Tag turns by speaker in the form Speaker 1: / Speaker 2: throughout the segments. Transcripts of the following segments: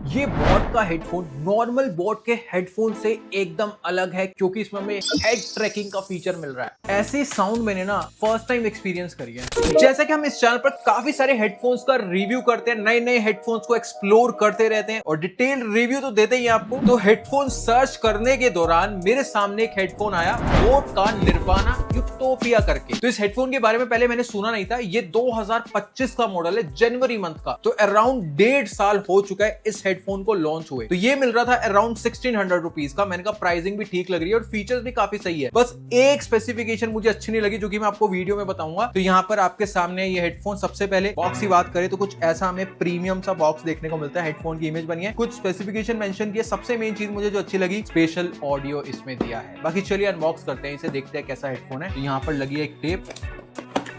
Speaker 1: ये बोट का headphone normal boat के हेडफोन से एकदम अलग है क्योंकि इसमें हमें हेड ट्रैकिंग का फीचर मिल रहा है। ऐसी साउंड मैंने ना फर्स्ट टाइम एक्सपीरियंस करी है। जैसे कि हम इस चैनल पर काफी सारे हेडफोन्स का रिव्यू करते हैं, नए नए हेडफोन्स को एक्सप्लोर करते रहते हैं और डिटेल रिव्यू तो देते ही आपको। तो हेडफोन सर्च करने के दौरान मेरे सामने एक हेडफोन आया बोट का निर्वाणा यूटोपिया करके। तो इस हेडफोन के बारे में पहले मैंने सुना नहीं था। ये 2025 का मॉडल है, जनवरी मंथ का। तो अराउंड 1.5 साल हो चुका है इस हेडफोन को लॉन्च हुए। तो ये मिल रहा था अराउंड 1600 रुपीज का। मैंने कहा प्राइसिंग भी ठीक लग रही है और फीचर्स भी काफी सही है। बस एक स्पेसिफिकेशन मुझे अच्छी नहीं लगी जो कि मैं आपको वीडियो में बताऊंगा। तो यहाँ पर आपके सामने ये हेडफोन, सबसे पहले बॉक्स की बात करें तो कुछ ऐसा हमें प्रीमियम सा बॉक्स देखने को मिलता है। हेडफोन की इमेज बनी है, कुछ स्पेसिफिकेशन मेंशन किया। सबसे मेन चीज मुझे जो अच्छी लगी, स्पेशल ऑडियो इसमें दिया है। बाकी चलिए अनबॉक्स करते हैं इसे, देखते हैं कैसा हेडफोन है। तो यहाँ पर लगी है एक टेप।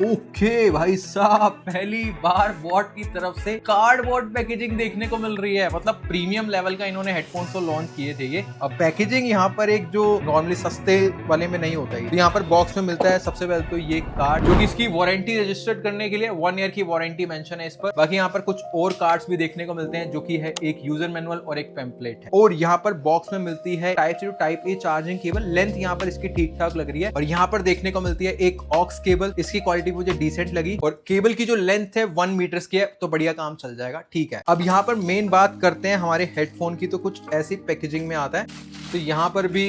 Speaker 1: ओके भाई साहब, पहली बार बोट की तरफ से कार्डबोर्ड पैकेजिंग देखने को मिल रही है। मतलब प्रीमियम लेवल का इन्होंने हेडफोन्स तो लॉन्च किए थे ये। अब पैकेजिंग यहाँ पर एक जो नॉर्मली सस्ते वाले में नहीं होता है। तो यहाँ पर बॉक्स में मिलता है सबसे पहले तो ये कार्ड, जो कि इसकी वारंटी रजिस्टर्ड करने के लिए 1 ईयर की वारंटी मेंशन है इस पर। बाकी यहाँ पर कुछ और कार्ड्स भी देखने को मिलते हैं जो कि है एक यूजर मैनुअल और एक पेम्पलेट है। और यहाँ पर बॉक्स में मिलती है type C to type A charging cable. Length यहाँ पर इसकी ठीक ठाक लग रही है। और यहाँ पर देखने को मिलती है एक ऑक्स केबल। इसकी क्वालिटी मुझे डिसेंट लगी और केबल की जो लेंथ है 1 मीटर की है, तो बढ़िया काम चल जाएगा, ठीक है। अब यहाँ पर मेन बात करते हैं हमारे हेडफोन की। तो कुछ ऐसी पैकेजिंग में आता है। तो यहाँ पर भी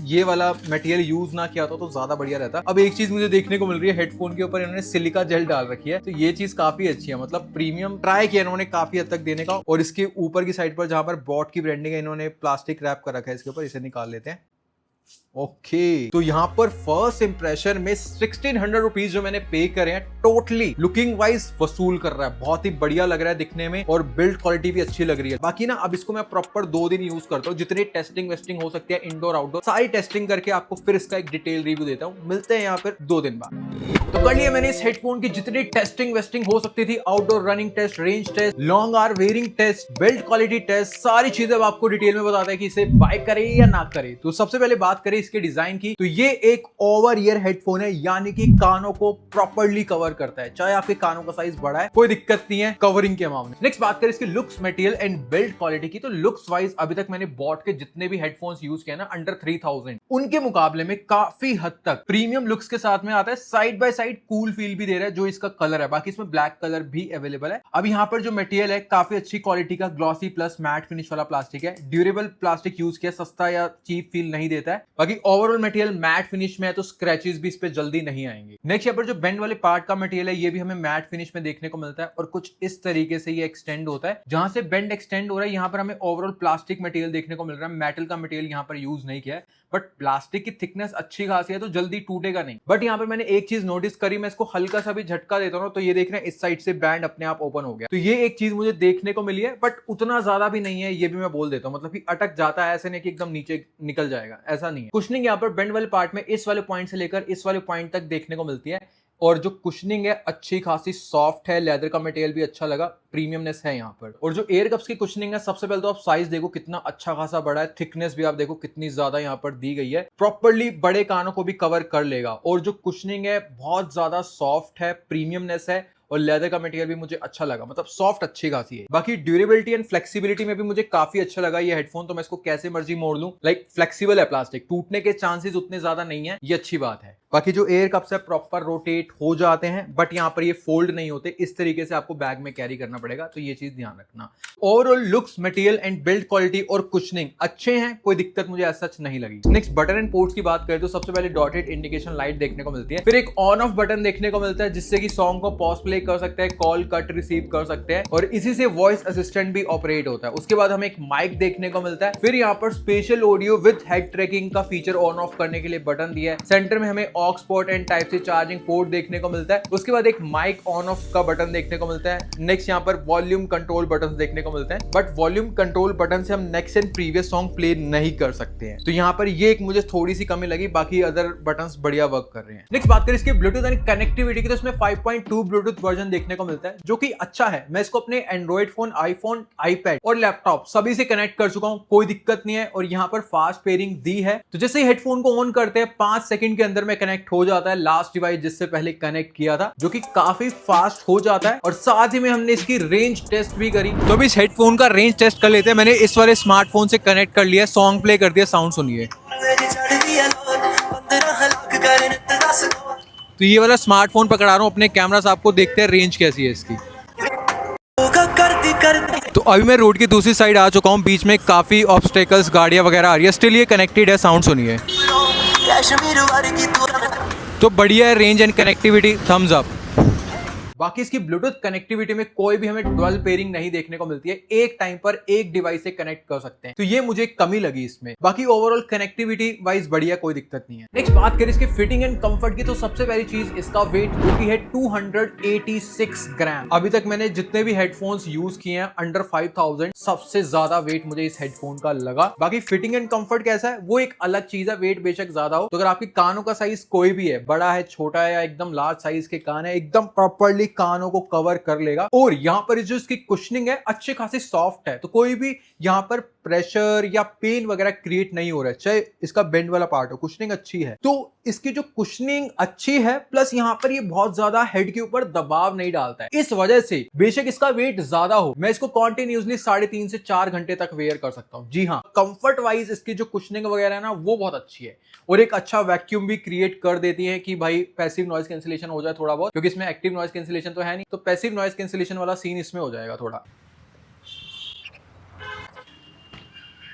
Speaker 1: ये वाला मटेरियल यूज ना किया तो ज्यादा बढ़िया रहता। अब एक चीज मुझे देखने को मिल रही है, हेडफोन के ऊपर इन्होंने सिलिका जेल डाल रखी है। तो ये चीज काफी अच्छी है। मतलब प्रीमियम ट्राई किया इन्होंने काफी हद तक देने का। और इसके ऊपर की साइड पर जहां पर बोट की ब्रांडिंग है, इन्होंने प्लास्टिक रैप कर रखा है इसके ऊपर। इसे निकाल लेते हैं। ओके, तो यहाँ पर फर्स्ट इंप्रेशन में 1600 रुपीज जो मैंने पे करे हैं, टोटली लुकिंग वाइज वसूल कर रहा है। बहुत ही बढ़िया लग रहा है दिखने में और बिल्ड क्वालिटी भी अच्छी लग रही है। बाकी ना अब इसको मैं प्रॉपर 2 दिन यूज करता हूँ। जितनी टेस्टिंग वेस्टिंग हो सकती है इंडोर आउटडोर, सारी टेस्टिंग करके आपको फिर इसका एक डिटेल रिव्यू देता हूँ। मिलते हैं यहाँ पर 2 दिन बाद। तो कर लिया मैंने इस हेडफोन की जितनी टेस्टिंग वेस्टिंग हो सकती थी, outdoor running test, range test, long hour wearing test, build quality test, सारी चीजें अब आपको डिटेल में बताता है कि इसे बाय करे या ना करे। तो सबसे पहले बात करें इसके डिजाइन की, तो ये एक ओवर ईयर हेडफोन है, यानी कि कानों को प्रॉपर्ली कवर करता है। चाहे आपके कानों का साइज बड़ा है, कोई दिक्कत नहीं है कवरिंग के मामले में। नेक्स्ट बात करें इसकी looks, material and build quality की। तो लुक्स वाइज अभी तक मैंने बोट के जितने भी हेडफोन्स यूज किए ना अंडर 3000, उनके मुकाबले में काफी हद तक प्रीमियम लुक्स के साथ में आता है। Side by side cool feel भी दे रहा है जो इसका कलर है। बाकी इसमें ब्लैक कलर भी अवेलेबल है। अब यहाँ पर जो मटेरियल है काफी अच्छी क्वालिटी का ग्लॉसी प्लस मैट फिनिश वाला प्लास्टिक है। ड्यूरेबल प्लास्टिक यूज किया, सस्ता या चीप फील नहीं देता है। बाकी ओवरऑल मटेरियल मैट फिनिश में है, तो स्क्रैचेस भी इस पे जल्दी नहीं आएंगे। नेक्स्ट यहाँ पर जो बेंड वाले पार्ट का मटेरियल है, ये भी हमें मैट फिनिश में देखने को मिलता है और कुछ इस तरीके से ये एक्सटेंड होता है। जहां से बेंड एक्सटेंड हो रहा है, यहाँ पर हमें ओवरऑल प्लास्टिक मटेरियल देखने को मिल रहा है। मेटल का मटेरियल यहाँ पर यूज नहीं किया है, बट प्लास्टिक की थिकनेस अच्छी खासी है, तो जल्दी टूटेगा नहीं। बट यहाँ पर मैंने एक चीज नोटिस करी, मैं इसको हल्का सा भी झटका देता हूँ तो ये देख रहे हैं इस साइड से बैंड अपने आप ओपन हो गया। तो ये एक चीज मुझे देखने को मिली है, बट उतना ज्यादा भी नहीं है, ये भी मैं बोल देता हूँ। मतलब कि अटक जाता है, ऐसे नहीं कि एकदम नीचे निकल जाएगा, ऐसा नहीं है। कुशनिंग यहाँ पर बेंड वाले पार्ट में इस वाले पॉइंट से लेकर इस वाले पॉइंट तक देखने को मिलती है। और जो कुशनिंग है अच्छी खासी सॉफ्ट है, लेदर का मटेरियल भी अच्छा लगा, प्रीमियमनेस है यहाँ पर। और जो एयर कप्स की कुशनिंग है, सबसे पहले तो आप साइज देखो कितना अच्छा खासा बड़ा है। थिकनेस भी आप देखो कितनी ज्यादा यहाँ पर दी गई है, प्रॉपर्ली बड़े कानों को भी कवर कर लेगा। और जो कुशनिंग है बहुत ज्यादा सॉफ्ट है, प्रीमियमनेस है और लेदर का मटेरियल भी मुझे अच्छा लगा। मतलब सॉफ्ट अच्छी खासी है। बाकी ड्यूरेबिलिटी एंड फ्लेक्सिबिलिटी में भी मुझे काफी अच्छा लगा ये हेडफोन। तो मैं इसको कैसे मर्जी मोड़ लूं, लाइक फ्लेक्सिबल है, प्लास्टिक टूटने के चांसेस उतने ज्यादा नहीं है, ये अच्छी बात है। बाकी जो एयर कप्स है प्रॉपर रोटेट हो जाते हैं, बट यहाँ पर ये फोल्ड नहीं होते। इस तरीके से आपको बैग में कैरी करना पड़ेगा, तो ये चीज ध्यान रखना। Overall looks, material and build quality और कुशनिंग अच्छे हैं, कोई दिक्कत मुझे ऐसा सच नहीं लगी। नेक्स्ट बटन एंड पोर्ट्स की बात करें तो सबसे पहले डॉटेड इंडिकेशन लाइट देखने को मिलती है। फिर एक ऑन ऑफ बटन देखने को मिलता है, जिससे कि सॉन्ग को पॉज प्ले कर सकते हैं, कॉल कट रिसीव कर सकते हैं और इसी से वॉइस असिस्टेंट भी ऑपरेट होता है। उसके बाद हमें एक माइक देखने को मिलता है। फिर यहाँ पर spatial audio with head tracking का फीचर ऑन ऑफ करने के लिए बटन दिया है। सेंटर में हमें aux port and type C charging port देखने को मिलता है। उसके बाद एक माइक ऑन ऑफ का बटन देखने को मिलता है। नेक्स्ट यहाँ पर वॉल्यूम कंट्रोल बटन देखने को मिलते हैं, बट वॉल्यूम कंट्रोल बटन से हम next and previous song play नहीं कर सकते हैं। तो यहाँ पर ये एक मुझे थोड़ी सी कमी लगी, बाकी अदर बटन्स बढ़िया वर्क कर रहे हैं। नेक्स्ट बात करें इसकी ब्लूटूथ एंड कनेक्टिविटी की, तो इसमें 5.2 ब्लूटूथ वर्जन देखने को मिलता है, जो कि अच्छा है। मैं इसको अपने एंड्रॉइड फोन, आईफोन, आईपैड और लैपटॉप सभी से कनेक्ट कर चुका हूं, कोई दिक्कत नहीं है। और यहाँ पर फास्ट पेयरिंग दी है। तो जैसे ही हेडफोन को ऑन करते हैं 5 सेकंड के अंदर मैं कनेक्ट हो जाता है लास्ट डिवाइस जिससे पहले कनेक्ट किया था, जो कि काफी फास्ट हो जाता है। और साथ ही में हमने इसकी रेंज टेस्ट भी करी। तो अभी इस हेडफोन का रेंज टेस्ट कर लेते हैं। मैंने इस वाले स्मार्टफोन से कनेक्ट कर लिया, सॉन्ग प्ले कर दिया, साउंड सुनिए। तो ये वाला स्मार्टफोन पकड़ा रहा हूँ अपने कैमरा से, आपको देखते हैं रेंज कैसी है इसकी। तो अभी मैं रोड की दूसरी साइड आ चुका हूँ, बीच में काफी ऑब्स्टेकल्स, गाड़ियां वगैरह आ रही है, स्टिल ये कनेक्टेड है, साउंड सुनिए। तो बढ़िया है, range and connectivity thumbs up. बाकी इसकी ब्लूटूथ कनेक्टिविटी में कोई भी हमें डुअल पेयरिंग नहीं देखने को मिलती है, एक टाइम पर एक डिवाइस से कनेक्ट कर सकते हैं, तो ये मुझे कमी लगी इसमें। बाकी ओवरऑल कनेक्टिविटी वाइज बढ़िया, कोई दिक्कत नहीं है। नेक्स्ट बात करें इसके फिटिंग एंड कंफर्ट की, तो सबसे पहली चीज इसका वेट जो कि है 286 ग्राम। अभी तक मैंने जितने भी हेडफोन्स यूज किए हैं अंडर 5000, सबसे ज्यादा वेट मुझे इस हेडफोन का लगा। बाकी फिटिंग एंड कंफर्ट कैसा है वो एक अलग चीज है, वेट बेशक ज्यादा हो, तो अगर आपके कानों का साइज कोई भी है, बड़ा है, छोटा है या एकदम लार्ज साइज के कान है, एकदम प्रॉपर्ली कानों को कवर कर लेगा। और यहाँ पर जो इसकी कुशनिंग है अच्छी खासी सॉफ्ट है, तो कोई भी यहाँ पर प्रेशर या पेन वगैरह क्रिएट नहीं हो रहा है, चाहे इसका बेंड वाला पार्ट हो। कुशनिंग अच्छी है, तो इसकी जो कुशनिंग अच्छी है, प्लस यहाँ पर ये बहुत ज्यादा हेड के ऊपर दबाव नहीं डालता है, इस वजह से बेशक इसका वेट ज्यादा हो, मैं इसको कॉन्टिन्यूसली 3.5 से 4 घंटे तक वेयर कर सकता हूँ। जी हाँ, कंफर्ट वाइज इसकी जो कुशनिंग वगैरह है ना, वो बहुत अच्छी है, और एक अच्छा वैक्यूम भी क्रिएट कर देती है कि भाई पैसिव नॉइज कैंसिलेशन हो जाए थोड़ा बहुत, क्योंकि इसमें एक्टिव नॉइज कैंसिलेशन तो है नहीं, तो पैसिव नॉइज कैंसिलेशन वाला सीन इसमें हो जाएगा थोड़ा।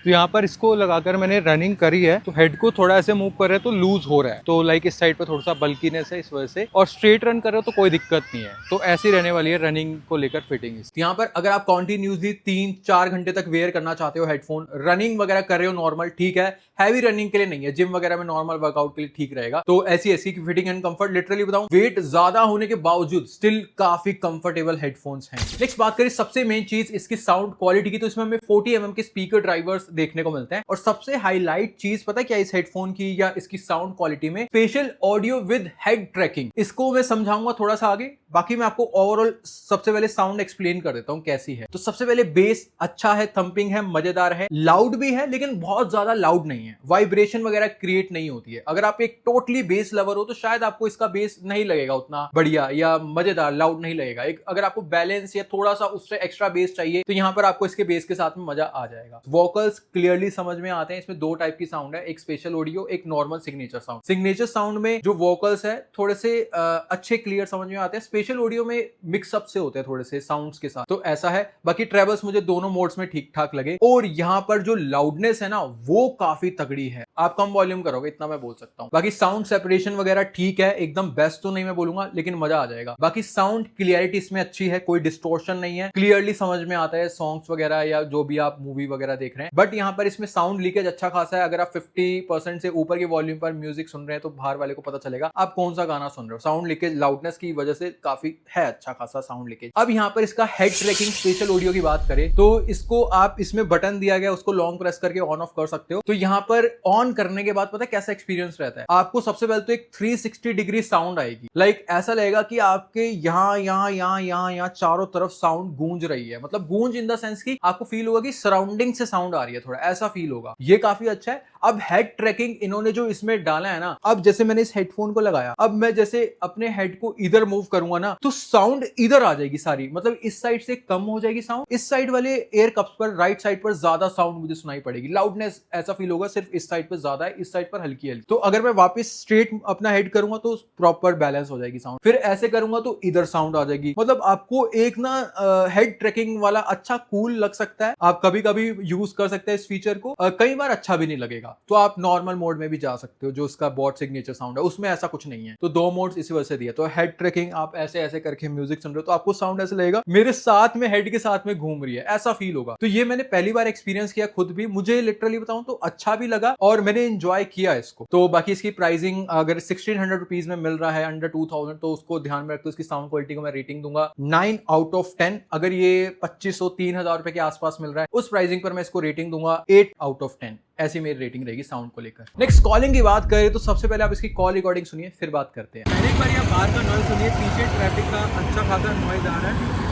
Speaker 1: तो यहाँ पर इसको लगाकर मैंने रनिंग करी है, तो हेड को थोड़ा ऐसे मूव कर रहे हैं तो लूज हो रहा है, तो लाइक इस साइड पर थोड़ा सा बल्कीनेस है इस वजह से, और स्ट्रेट रन कर रहे हो तो कोई दिक्कत नहीं है। तो ऐसी रहने वाली है रनिंग को लेकर फिटिंग। यहाँ पर अगर आप कॉन्टिन्यूसली 3-4 घंटे तक वेयर करना चाहते हो हेडफोन, रनिंग वगैरह कर रहे हो नॉर्मल, ठीक है, हैवी रनिंग के लिए नहीं है, जिम वगैरह में नॉर्मल वर्कआउट के लिए ठीक रहेगा। तो ऐसी की फिटिंग एंड कंफर्ट, लिटरली बताऊं, वेट ज्यादा होने के बावजूद स्टिल काफी कंफर्टेबल हेडफोन्स हैं। नेक्स्ट बात करें सबसे मेन चीज इसकी साउंड क्वालिटी की, तो इसमें हमें 40 mm के स्पीकर ड्राइवर्स देखने को मिलते हैं। और सबसे हाईलाइट चीज पता है क्या इस हेडफोन की या इसकी साउंड क्वालिटी में, spatial audio with head tracking. इसको मैं समझाऊंगा थोड़ा सा आगे, बाकी मैं आपको ओवरऑल सबसे पहले साउंड एक्सप्लेन कर देता हूं कैसी है। तो सबसे पहले बेस अच्छा है, थंपिंग है, मजेदार है, लाउड भी है लेकिन बहुत ज्यादा लाउड नहीं है, वाइब्रेशन वगैरह क्रिएट नहीं होती है। अगर आप एक टोटली बेस लवर हो तो शायद आपको इसका बेस नहीं लगेगा उतना बढ़िया या मजेदार, लाउड नहीं लगेगा। एक अगर आपको बैलेंस या थोड़ा सा उससे एक्स्ट्रा बेस चाहिए तो यहाँ पर आपको इसके बेस के साथ में मजा आ जाएगा। वोकल्स क्लियरली समझ में आते हैं, इसमें 2 टाइप की साउंड है, एक स्पेशल ऑडियो, एक normal signature sound. Signature sound में जो वोकल्स है थोड़े से अच्छे क्लियर समझ में आते हैं, स्पेशल ऑडियो में मिक्सअप से होते हैं थोड़े से साउंड्स के साथ, तो ऐसा है। बाकी ट्रेवल्स मुझे दोनों मोड्स में ठीक ठाक लगे, और यहाँ पर जो लाउडनेस है ना वो काफी तगड़ी है। आप कम वॉल्यूम करोगे इतना मैं बोल सकता हूँ। बाकी साउंड सेपरेशन वगैरह ठीक है, एकदम बेस्ट तो नहीं मैं बोलूंगा लेकिन मजा आ जाएगा। बाकी साउंड क्लियरिटी इसमें अच्छी है, कोई डिस्टोर्शन नहीं है, क्लियरली समझ में आता है सॉन्ग्स वगैरह या जो भी आप मूवी वगैरह देख रहे हैं। बट यहाँ पर इसमें साउंड लीकेज अच्छा खासा है, अगर आप 50% से ऊपर के वॉल्यूम पर म्यूजिक सुन रहे हैं तो बाहर वाले को पता चलेगा आप कौन सा गाना सुन रहे हो। साउंड लीकेज लाउडनेस की वजह से काफी है, अच्छा खासा साउंड लीकेज। अब यहाँ पर इसका हेड ट्रैकिंग स्पेशल ऑडियो की बात करें तो इसको आप, इसमें बटन दिया गया, उसको लॉन्ग प्रेस करके ऑन ऑफ कर सकते हो। तो यहाँ पर ऑन करने के बाद पता है कैसा एक्सपीरियंस रहता है आपको। सबसे पहले तो एक 360 डिग्री साउंड आएगी, लाइक ऐसा लगेगा कि आपके यहाँ चारों तरफ साउंड गूंज रही है, मतलब गूंज इन द सेंस की आपको फील होगा कि सराउंडिंग से साउंड आ रही है, थोड़ा ऐसा फील होगा, ये काफी अच्छा है। अब हेड ट्रैकिंग इन्होंने जो इसमें डाला है ना, अब जैसे मैंने इस हेडफोन को लगाया, अब मैं जैसे अपने हेड को इधर मूव करूंगा ना तो साउंड इधर आ जाएगी सारी, मतलब इस साइड से कम हो जाएगी साउंड, इस साइड वाले एयर कप्स पर राइट साइड पर ज्यादा साउंड मुझे सुनाई पड़ेगी। लाउडनेस ऐसा फील होगा सिर्फ इस साइड पर ज्यादा है, इस साइड पर हल्की हल्की। तो अगर मैं वापस स्ट्रेट अपना हेड करूंगा तो प्रॉपर बैलेंस हो जाएगी साउंड, फिर ऐसे करूंगा तो इधर साउंड आ जाएगी। मतलब आपको एक ना हेड ट्रैकिंग वाला अच्छा कूल लग सकता है, आप कभी कभी यूज कर सकते हैं इस फीचर को, कई बार अच्छा भी नहीं लगेगा तो आप नॉर्मल मोड में भी जा सकते हो, जो उसका बॉट सिग्नेचर साउंड है उसमें ऐसा कुछ नहीं है। तो 2 मोड्स इसी वजह से दिया। तो हेड ट्रैकिंग आप ऐसे ऐसे करके म्यूजिक सुन रहे हो तो आपको साउंड ऐसे लगेगा मेरे साथ में हेड के साथ में घूम रही है, ऐसा फील होगा। तो ये मैंने पहली बार एक्सपीरियंस किया खुद भी, मुझे लिटरली बताऊं तो अच्छा भी लगा और मैंने एंजॉय किया इसको। तो बाकी इसकी प्राइसिंग अगर 1600 रुपीज में मिल रहा है अंडर 2000, तो उसको ध्यान में रखते इसकी साउंड क्वालिटी को मैं रेटिंग दूंगा 9 आउट ऑफ 10। अगर ये 2500-3000 रुपए के आसपास मिल रहा है उस प्राइसिंग पर मैं इसको रेटिंग दूंगा 8 आउट ऑफ 10। ऐसी मेरी रेटिंग रहेगी साउंड को लेकर। नेक्स्ट कॉलिंग की बात करें तो सबसे पहले आप इसकी कॉल रिकॉर्डिंग सुनिए, फिर बात करते हैं। पहले एक बार आप बाहर का नॉइज सुनिए, पीछे ट्रैफिक का अच्छा खासा नॉइज आ रहा है।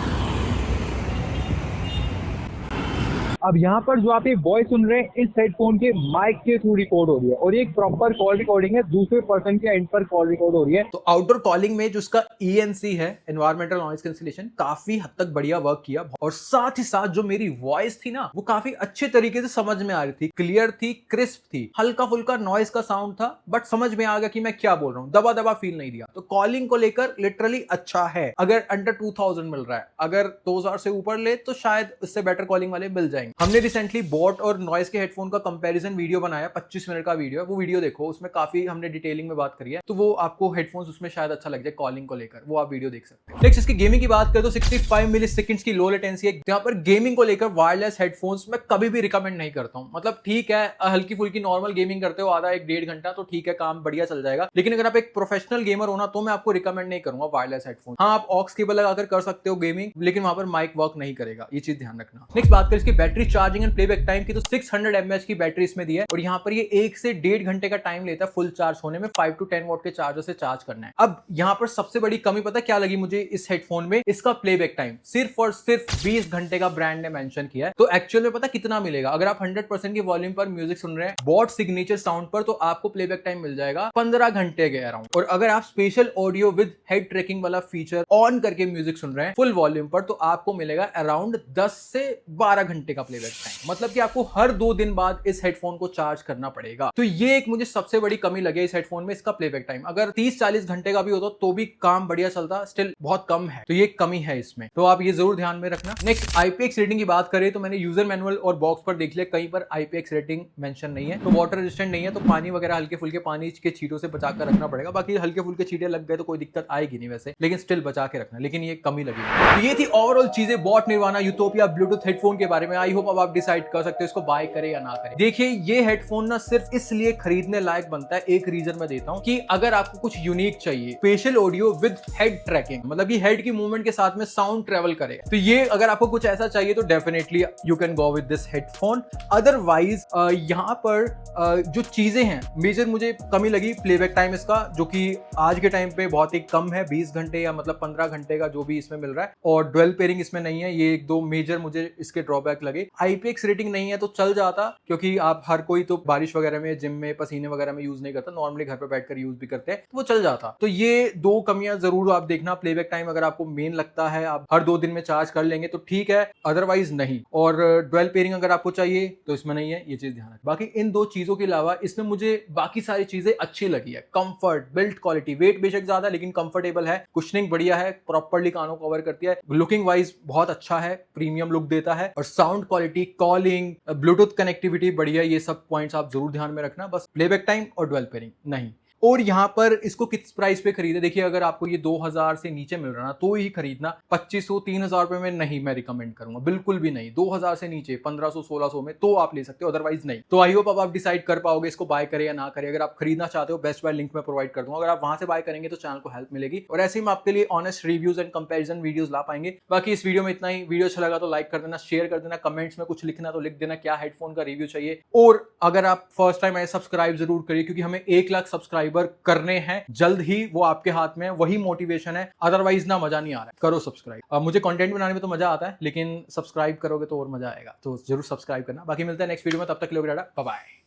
Speaker 2: अब यहाँ पर जो आप ये वॉइस सुन रहे हैं इस हेडफोन के माइक के थ्रू रिकॉर्ड हो रही है और ये एक प्रॉपर कॉल रिकॉर्डिंग है, दूसरे पर्सन के एंड पर कॉल रिकॉर्ड हो रही है।
Speaker 1: तो आउटडोर कॉलिंग में जो उसका ENC है, एनवायरमेंटल नॉइज कैंसिलेशन, काफी हद तक बढ़िया वर्क किया और साथ ही साथ जो मेरी वॉइस थी ना वो काफी अच्छे तरीके से समझ में आ रही थी, क्लियर थी, क्रिस्प थी। हल्का फुल्का नॉइज का साउंड था बट समझ में आ गया कि मैं क्या बोल रहा हूँ, दबा दबा फील नहीं दिया। तो कॉलिंग को लेकर लिटरली अच्छा है। अगर अंडर 2000 मिल रहा है, अगर 2000 से ऊपर ले तो शायद उससे बेटर कॉलिंग वाले मिल जाएंगे। हमने रिसेंटली बॉट और नॉइज के हेडफोन का कंपैरिजन वीडियो बनाया, 25 मिनट का वीडियो है, वो वीडियो देखो, उसमें काफी हमने डिटेलिंग में बात करी है। तो वो आपको हेडफोन्स उसमें शायद अच्छा लग जाए कॉलिंग को लेकर, वो आप वीडियो देख सकते हैं। नेक्स्ट इसकी गेमिंग की बात करें तो 65 मिली सेकंड्स की लो लेटेंसी है। यहाँ पर गेमिंग को लेकर वायरलेस हेडफोन्स मैं कभी भी रिकमेंड नहीं करता हूँ। मतलब ठीक है, हल्की फुल्की नॉर्मल गेमिंग करते हो आधा 1-1.5 घंटा तो ठीक है, काम बढ़िया चल जाएगा। लेकिन अगर आप एक प्रोफेशनल गेमर हो ना तो मैं आपको रिकमेंड नहीं करूंगा वायरलेस हेडफोन। हाँ, आप ऑक्स केबल लगाकर कर सकते हो गेमिंग, लेकिन वहां पर माइक वर्क नहीं करेगा, ये चीज ध्यान रखना। नेक्स्ट बात करें इसकी battery charging and playback time की तो 600 mAh की बैटरी इसमें दी है और यहाँ पर ये 1 से 1.5 घंटे का टाइम लेता है फुल चार्ज होने में। 5 to 10 वॉट के चार्जर से चार्ज करना है। अब यहाँ पर सबसे बड़ी कमी पता क्या लगी मुझे इस हेडफोन में, इसका प्लेबैक टाइम सिर्फ और सिर्फ 20 घंटे का ब्रांड ने मेंशन किया है। तो एक्चुअल में पता कितना मिलेगा, अगर आप 100% की वॉल्यूम पर म्यूजिक सुन रहे हैं बॉट सिग्नेचर साउंड पर, तो आपको प्लेबैक टाइम मिल जाएगा 15 घंटे के अराउंड। और अगर आप special audio with head tracking वाला फीचर ऑन करके म्यूजिक सुन रहे हैं फुल वॉल्यूम पर, तो आपको मिलेगा अराउंड 10 से 12 घंटे का प्लेबैक टाइम। मतलब कि आपको हर 2 दिन बाद इस हेडफोन को चार्ज करना पड़ेगा। तो ये एक मुझे सबसे बड़ी कमी लगी इस हेडफोन में, इसका प्लेबैक टाइम। अगर 30-40 घंटे का भी होता तो भी काम बढ़िया चलता, स्टिल बहुत कम है, तो ये कमी है इसमें, तो आप ये जरूर ध्यान में रखना। नेक्स्ट IPX रेटिंग की बात करें तो मैंने यूजर मैनुअल और बॉक्स पर देख लिया, कहीं पर IPX रेटिंग मेंशन नहीं है। तो वाटर रेजिस्टेंट नहीं है, तो पानी वगैरह हल्के फुल्के पानी के छींटों से बचा कर रखना पड़ेगा। बाकी हल्के फुल्के छींटे लग गए तो कोई दिक्कत आएगी नहीं वैसे, लेकिन स्टिल बचा के रखना, लेकिन ये कमी लगी। तो ये थी ओवरऑल चीजें bot nirvana utopia Bluetooth headphone के बारे में। आई होप अब आप डिसाइड कर सकते हो इसको बाय करें या ना करें। देखिए, ये हेडफोन ना सिर्फ इसलिए खरीदने लायक बनता है, एक रीजन मैं देता हूं, कि अगर आपको कुछ यूनिक चाहिए, special audio with head tracking, मतलब कि हेड की मूवमेंट के साथ में साउंड ट्रेवल करे, तो ये अगर आपको कुछ ऐसा चाहिए तो definitely you can go with this headphone. Otherwise यहाँ पर जो चीजें हैं मेजर मुझे कमी लगी, प्लेबैक टाइम इसका जो कि आज के टाइम पे बहुत ही कम है, 20 घंटे या मतलब 15 घंटे का जो भी इसमें मिल रहा है, और डुअल पेयरिंग इसमें नहीं है। ये 1-2 मेजर मुझे इसके ड्रॉबैक लगे। IPX रेटिंग नहीं है तो चल जाता, क्योंकि आप हर कोई तो बारिश वगैरह में, जिम में, पसीने वगैरह में यूज नहीं करता, नॉर्मली घर पे बैठकर यूज भी करते हैं, तो वो चल जाता। तो ये 2 कमियां जरूर आप देखना। प्लेबैक टाइम अगर आपको मेन लगता है, आप हर 2 दिन में चार्ज कर लेंगे तो ठीक है, अदरवाइज नहीं। और डुअल पेयरिंग अगर आपको चाहिए तो इसमें नहीं है, ये चीज ध्यान रखना। बाकी इन 2 चीजों के अलावा इसमें मुझे बाकी सारी चीजें अच्छी लगी है। कंफर्ट, बिल्ड क्वालिटी, वेट बेशक ज्यादा लेकिन कंफर्टेबल है, कुशनिंग बढ़िया है, प्रॉपर्ली कानों को कवर करती है, लुकिंग वाइज बहुत अच्छा है, प्रीमियम लुक देता है, और sound quality, calling, Bluetooth connectivity बढ़िया। ये सब पॉइंट्स आप जरूर ध्यान में रखना, बस प्लेबैक टाइम और डुअल पेयरिंग नहीं। और यहाँ पर इसको किस प्राइस पे खरीदे, देखिए अगर आपको ये 2000 से नीचे मिल रहा ना तो ही खरीदना। 2500-3000 रुपए में नहीं मैं रिकमेंड करूंगा, बिल्कुल भी नहीं। 2000 से नीचे 1500-1600 में तो आप ले सकते हो, अदरवाइज नहीं। तो आई होप अब आप डिसाइड कर पाओगे इसको बाय करें या ना करें। अगर आप खरीदना चाहते हो बेस्ट बाय लिंक में प्रोवाइड कर दूंगा, अगर आप वहां से बाय करेंगे तो चैनल को हेल्प मिलेगी, और ऐसे ही मैं आपके लिए honest reviews and comparison videos ला पाएंगे। बाकी इस वीडियो में इतना ही। वीडियो अच्छा लगा तो लाइक कर देना, शेयर कर देना, कमेंट्स में कुछ लिखना तो लिख देना क्या हेडफोन का रिव्यू चाहिए। और अगर आप फर्स्ट टाइम आए सब्सक्राइब जरूर करिए, क्योंकि हमें 1 लाख सब्सक्राइबर करने हैं जल्द ही, वो आपके हाथ में है, वही मोटिवेशन है। अदरवाइज ना मजा नहीं आ रहा है, करो सब्सक्राइब। अब मुझे कंटेंट बनाने में तो मजा आता है, लेकिन सब्सक्राइब करोगे तो और मजा आएगा, तो जरूर सब्सक्राइब करना। बाकी मिलते हैं नेक्स्ट वीडियो में, तब तक के लिए बाय बाय।